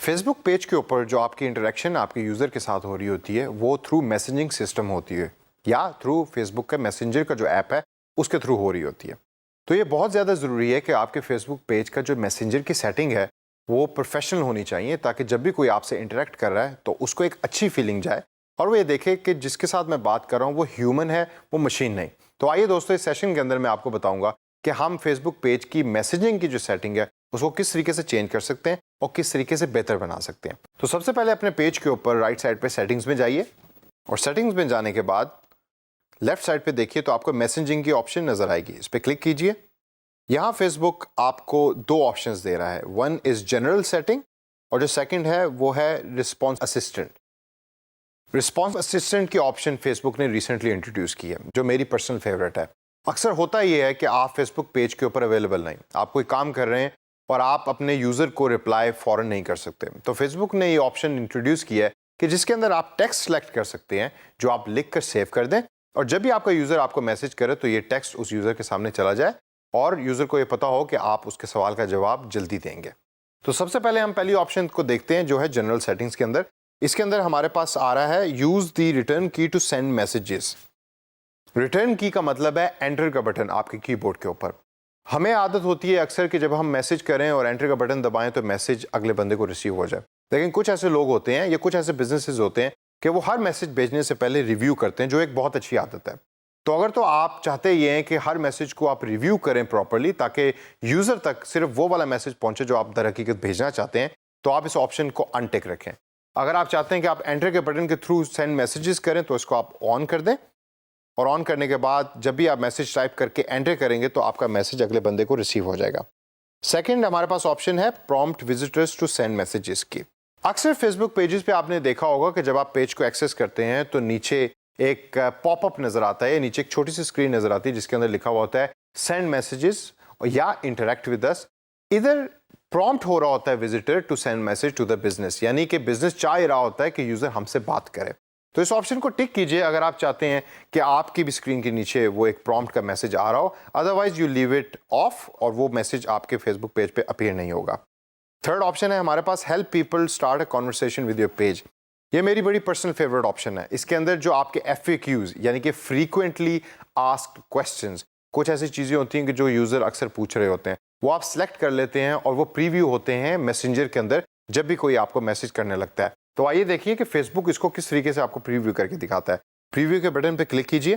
Facebook page के ऊपर जो आपकी इंटरेक्शन आपके यूज़र के साथ हो रही होती है वो थ्रू मैसेजिंग सिस्टम होती है या थ्रू फेसबुक का मैसेंजर का जो ऐप है उसके थ्रू हो रही होती है। तो ये बहुत ज़्यादा ज़रूरी है कि आपके फेसबुक पेज का जो मैसेंजर की सेटिंग है वो प्रोफेशनल होनी चाहिए, ताकि जब भी कोई आपसे इंटरेक्ट कर रहा है तो उसको एक अच्छी फीलिंग जाए और वो ये देखे कि जिसके साथ मैं बात कर रहा हूँ वो ह्यूमन है, वो मशीन नहीं। तो आइए दोस्तों, इस सेशन के अंदर मैं आपको बताऊंगा कि हम फेसबुक पेज की मैसेजिंग की जो सेटिंग है उसको किस तरीके से चेंज कर सकते हैं और किस तरीके से बेहतर बना सकते हैं। तो सबसे पहले अपने पेज के ऊपर राइट साइड पे सेटिंग्स में जाइए और सेटिंग्स में जाने के बाद लेफ्ट साइड पे देखिए तो आपको मैसेजिंग की ऑप्शन नजर आएगी, इस पर क्लिक कीजिए। यहाँ फेसबुक आपको दो ऑप्शंस दे रहा है, वन इज जनरल सेटिंग और जो सेकंड है वो है रिस्पॉन्स असिस्टेंट। रिस्पॉन्स असिस्टेंट की ऑप्शन फेसबुक ने रिसेंटली इंट्रोड्यूस की है, जो मेरी पर्सनल फेवरेट है। अक्सर होता ये है कि आप फेसबुक पेज के ऊपर अवेलेबल नहीं, आप कोई काम कर रहे हैं और आप अपने यूज़र को रिप्लाई फ़ौरन नहीं कर सकते, तो फेसबुक ने ये ऑप्शन इंट्रोड्यूस किया है कि जिसके अंदर आप टेक्स्ट सेलेक्ट कर सकते हैं जो आप लिख कर सेव कर दें, और जब भी आपका यूज़र आपको मैसेज करे तो ये टेक्स्ट उस यूज़र के सामने चला जाए और यूज़र को ये पता हो कि आप उसके सवाल का जवाब जल्दी देंगे। तो सबसे पहले हम पहली ऑप्शन को देखते हैं जो है जनरल सेटिंग्स के अंदर। इसके अंदर हमारे पास आ रहा है यूज़ द रिटर्न की टू सेंड मैसेजेस। रिटर्न की का मतलब है एंटर का बटन आपके कीबोर्ड के ऊपर। हमें आदत होती है अक्सर कि जब हम मैसेज करें और एंटर का बटन दबाएं तो मैसेज अगले बंदे को रिसीव हो जाए, लेकिन कुछ ऐसे लोग होते हैं या कुछ ऐसे बिजनेसेस होते हैं कि वो हर मैसेज भेजने से पहले रिव्यू करते हैं, जो एक बहुत अच्छी आदत है। तो अगर तो आप चाहते ये हैं कि हर मैसेज को आप रिव्यू करें प्रॉपर्ली ताकि यूज़र तक सिर्फ वो वाला मैसेज पहुंचे जो आप दर हकीकत भेजना चाहते हैं, तो आप इस ऑप्शन को अनटिक रखें। अगर आप चाहते हैं कि आप एंटर के बटन के थ्रू सेंड मैसेजेस करें तो इसको आप ऑन कर दें, और ऑन करने के बाद जब भी आप मैसेज टाइप करके एंटर करेंगे तो आपका मैसेज अगले बंदे को रिसीव हो जाएगा। सेकंड हमारे पास ऑप्शन है prompt visitors to send messages की। अक्सर फेसबुक पेजेस पे आपने देखा होगा कि जब आप पेज को एक्सेस करते हैं तो नीचे एक पॉपअप नजर आता है, नीचे एक छोटी सी स्क्रीन नजर आती है जिसके अंदर लिखा हुआ होता है सेंड मैसेजेस या इंटरेक्ट विद अस। इधर प्रॉम्प्ट हो रहा होता है visitor to send message to the business, यानी कि बिजनेस चाह रहा होता है कि यूजर हमसे बात करे। तो इस ऑप्शन को टिक कीजिए अगर आप चाहते हैं कि आपकी भी स्क्रीन के नीचे वो एक प्रॉम्प्ट का मैसेज आ रहा हो, otherwise you leave it of और वो मैसेज आपके फेसबुक पेज पे अपीयर नहीं होगा। थर्ड ऑप्शन है हमारे पास help people start a conversation with your page. ये मेरी बड़ी पर्सनल फेवरेट ऑप्शन है। इसके अंदर जो आपके FAQs यानी कि फ्रीक्वेंटली आस्क्ड क्वेश्चंस, कुछ ऐसी चीज़ें होती हैं कि जो यूज़र अक्सर पूछ रहे होते हैं, वो आप सिलेक्ट कर लेते हैं और वो प्रीव्यू होते हैं मैसेंजर के अंदर जब भी कोई आपको मैसेज करने लगता है। तो आइए देखिए कि फेसबुक इसको किस तरीके से आपको प्रीव्यू करके दिखाता है। प्रीव्यू के बटन पे क्लिक कीजिए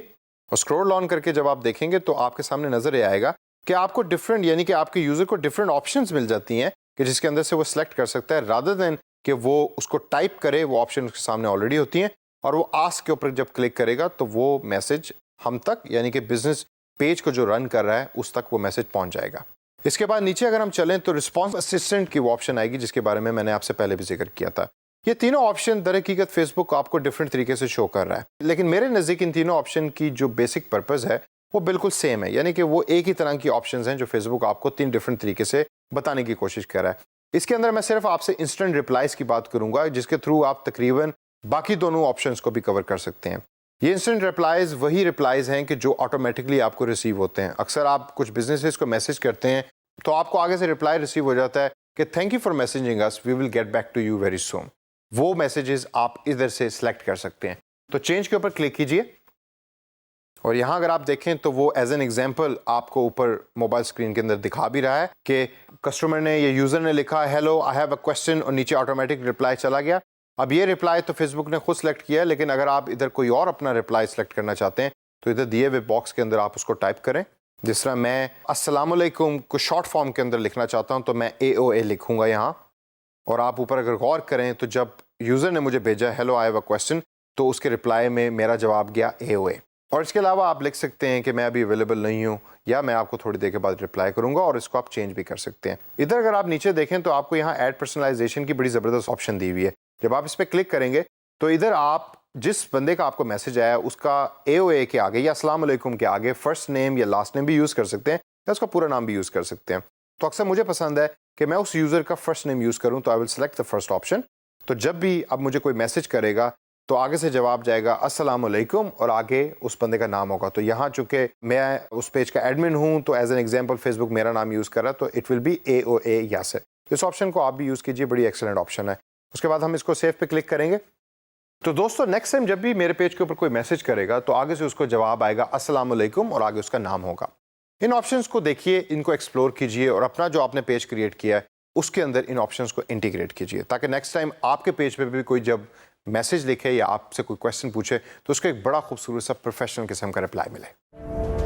और स्क्रॉल ऑन करके जब आप देखेंगे तो आपके सामने नजर ये आएगा कि आपको डिफरेंट यानी कि आपके यूज़र को डिफरेंट ऑप्शंस मिल जाती हैं कि जिसके अंदर से वो सिलेक्ट कर सकता है, रादर देन कि वो उसको टाइप करे। वो ऑप्शन उसके सामने ऑलरेडी होती हैं और वो आस्क के ऊपर जब क्लिक करेगा तो वो मैसेज हम तक यानी कि बिजनेस पेज को जो रन कर रहा है उस तक वो मैसेज पहुंच जाएगा। इसके बाद नीचे अगर हम चलें तो रिस्पॉन्स असिस्टेंट की वो ऑप्शन आएगी जिसके बारे में मैंने आपसे पहले भी जिक्र किया था। ये तीनों ऑप्शन दर हकीकत फेसबुक आपको डिफरेंट तरीके से शो कर रहा है, लेकिन मेरे नज़दीक इन तीनों ऑप्शन की जो बेसिक पर्पस है वो बिल्कुल सेम है, यानी कि वो एक ही तरह की ऑप्शंस हैं जो फेसबुक आपको तीन डिफरेंट तरीके से बताने की कोशिश कर रहा है। इसके अंदर मैं सिर्फ आपसे इंस्टेंट रिप्लाईज की बात करूंगा जिसके थ्रू आप तकरीबन बाकी दोनों ऑप्शंस को भी कवर कर सकते हैं। ये इंस्टेंट रिप्लाईज वही रिप्लाईज हैं कि जो ऑटोमेटिकली आपको रिसीव होते हैं। अक्सर आप कुछ बिजनेसेस को मैसेज करते हैं तो आपको आगे से रिप्लाई रिसीव हो जाता है कि thank you for messaging us, we will get back to you very soon. वो मैसेजेस आप इधर से सिलेक्ट कर सकते हैं। तो चेंज के ऊपर क्लिक कीजिए और यहां अगर आप देखें तो वो एज एन एग्जांपल आपको ऊपर मोबाइल स्क्रीन के अंदर दिखा भी रहा है कि कस्टमर ने या यूजर ने लिखा hello I have a question और नीचे ऑटोमेटिक रिप्लाई चला गया। अब ये रिप्लाई तो फेसबुक ने खुद सेलेक्ट किया है, लेकिन अगर आप इधर कोई और अपना रिप्लाई सेलेक्ट करना चाहते हैं तो इधर दिए हुए बॉक्स के अंदर आप उसको टाइप करें। जिस तरह मैं अस्सलाम वालेकुम को शॉर्ट फॉर्म के अंदर लिखना चाहता हूं तो मैं AOA लिखूंगा यहां, और आप ऊपर अगर गौर करें तो जब यूज़र ने मुझे भेजा hello I have a question तो उसके रिप्लाई में मेरा जवाब गया AOA। और इसके अलावा आप लिख सकते हैं कि मैं अभी अवेलेबल नहीं हूं या मैं आपको थोड़ी देर के बाद रिप्लाई करूंगा, और इसको आप चेंज भी कर सकते हैं। इधर अगर आप नीचे देखें तो आपको यहाँ ऐड पर्सनलाइजेशन की बड़ी ज़बरदस्त ऑप्शन दी हुई है। जब आप इस पर क्लिक करेंगे तो इधर आप जिस बंदे का आपको मैसेज आया उसका AOA के आगे या अस्सलाम वालेकुम के आगे फर्स्ट नेम या लास्ट नेम भी यूज़ कर सकते हैं या उसका पूरा नाम भी यूज़ कर सकते हैं। तो अक्सर मुझे पसंद है कि मैं उस यूज़र का फर्स्ट नेम यूज़ करूं, तो I will select the first option. तो जब भी अब मुझे कोई मैसेज करेगा तो आगे से जवाब जाएगा अस्सलाम वालेकुम और आगे उस बंदे का नाम होगा। तो यहाँ चूंकि मैं उस पेज का एडमिन हूँ तो एज एन एग्जांपल फेसबुक मेरा नाम यूज़ कर रहा है तो it will be AOA Yasir. इस ऑप्शन को आप भी यूज़ कीजिए, बड़ी एक्सेलेंट ऑप्शन है। उसके बाद हम इसको सेव पे क्लिक करेंगे। तो दोस्तों नेक्स्ट टाइम जब भी मेरे पेज के ऊपर कोई मैसेज करेगा तो आगे से उसको जवाब आएगा अस्सलाम वालेकुम और आगे उसका नाम होगा। इन ऑप्शंस को देखिए, इनको एक्सप्लोर कीजिए और अपना जो आपने पेज क्रिएट किया है उसके अंदर इन ऑप्शंस को इंटीग्रेट कीजिए, ताकि नेक्स्ट टाइम आपके पेज पे भी कोई जब मैसेज लिखे या आपसे कोई क्वेश्चन पूछे तो उसका एक बड़ा खूबसूरत सा प्रोफेशनल किस्म का रिप्लाई मिले।